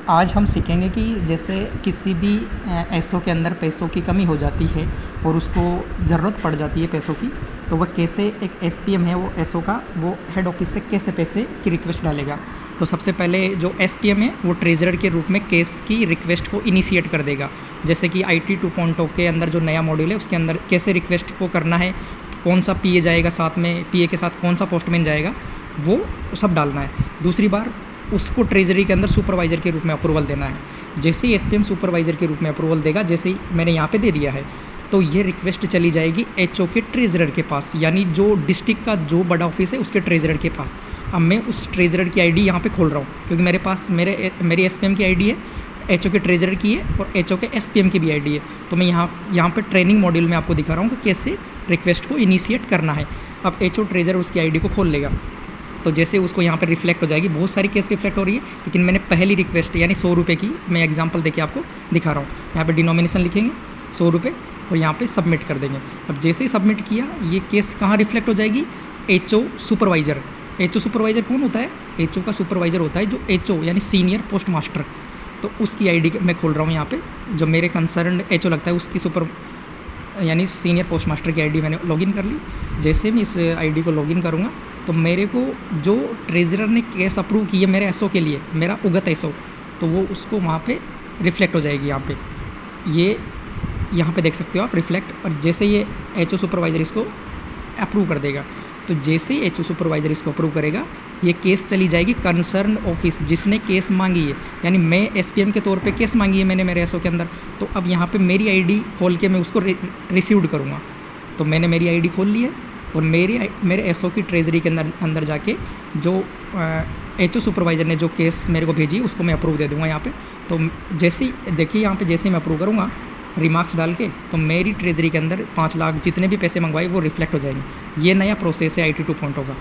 आज हम सीखेंगे कि जैसे किसी भी एसओ के अंदर पैसों की कमी हो जाती है और उसको ज़रूरत पड़ जाती है पैसों की, तो वह कैसे एक एसपीएम है वो एसओ का, वो हेड ऑफिस से कैसे पैसे की रिक्वेस्ट डालेगा। तो सबसे पहले जो एसपीएम है वो ट्रेजरर के रूप में केस की रिक्वेस्ट को इनिशिएट कर देगा। जैसे कि IT 2.0 के अंदर जो नया मॉड्यूल है उसके अंदर कैसे रिक्वेस्ट को करना है, कौन सा पीए जाएगा, साथ में पीए के साथ कौन सा पोस्टमैन जाएगा, वो सब डालना है। दूसरी बार उसको ट्रेजरी के अंदर सुपरवाइज़र के रूप में अप्रूवल देना है। जैसे ही एसपीएम सुपरवाइज़र के रूप में अप्रूवल देगा, जैसे ही मैंने यहाँ पे दे दिया है, तो ये रिक्वेस्ट चली जाएगी एचओ के ट्रेजरर के पास, यानी जो डिस्ट्रिक्ट का जो बड़ा ऑफिस है उसके ट्रेजरर के पास। अब मैं उस ट्रेजरर की आईडी यहाँ पे खोल रहा हूँ, क्योंकि मेरे पास मेरी एसपीएम की आईडी है, एचओ के ट्रेजरर की है और एचओ के एसपीएम की भी आईडी है। तो मैं यहाँ पे ट्रेनिंग मॉड्यूल में आपको दिखा रहा हूँ कि कैसे रिक्वेस्ट को इनिशिएट करना है। अब एचओ ट्रेजरर उसकी आईडी को खोल लेगा, तो जैसे उसको यहाँ पे रिफ्लेक्ट हो जाएगी। बहुत सारी केस रिफ्लेक्ट हो रही है, लेकिन मैंने पहली रिक्वेस्ट यानी 100 रुपये की मैं एग्जांपल देके आपको दिखा रहा हूँ। यहाँ पे डिनोमिनेशन लिखेंगे 100 रुपये और यहाँ पे सबमिट कर देंगे। अब जैसे ही सबमिट किया, ये केस कहाँ रिफ्लेक्ट हो जाएगी, एचओ सुपरवाइज़र। एचओ सुपरवाइज़र कौन होता है, एचओ का सुपरवाइज़र होता है जो एचओ यानी सीनियर पोस्ट मास्टर। तो उसकी आईडी मैं खोल रहा हूँ यहाँ पे, जो मेरे कंसर्न एचओ लगता है उसकी सुपर यानी सीनियर पोस्ट मास्टर की आईडी मैंने लॉगिन कर ली। जैसे मैं इस आईडी को लॉगिन करूँगा तो मेरे को जो ट्रेजरर ने केस अप्रूव की है मेरे एसओ के लिए, मेरा उगत एसओ, तो वो उसको वहाँ पे रिफ्लेक्ट हो जाएगी। यहाँ पे ये यहाँ पे देख सकते हो आप रिफ्लेक्ट। और जैसे ये एचओ सुपरवाइज़र इसको अप्रूव कर देगा, तो जैसे ही एचओ सुपरवाइज़र इसको अप्रूव करेगा, ये केस चली जाएगी कंसर्न ऑफिस जिसने केस मांगी है। यानी मैं एसपीएम के तौर पे केस मांगी है मैंने मेरे एसओ के अंदर, तो अब यहाँ पे मेरी आईडी खोल के मैं उसको रिसीव्ड करूँगा। तो मैंने मेरी आईडी खोल ली है और मेरे एसओ की ट्रेजरी के अंदर जाके जो एचओ सुपरवाइज़र ने जो केस मेरे को भेजी उसको मैं अप्रूव दे दूँगा यहाँ पे। तो जैसे ही देखिए यहाँ पे जैसे ही मैं अप्रूव करूँगा रिमार्क्स डाल के, तो मेरी ट्रेजरी के अंदर 5 लाख जितने भी पैसे मंगवाए वो रिफ्लेक्ट हो जाएंगे। ये नया प्रोसेस है IT 2.0 का।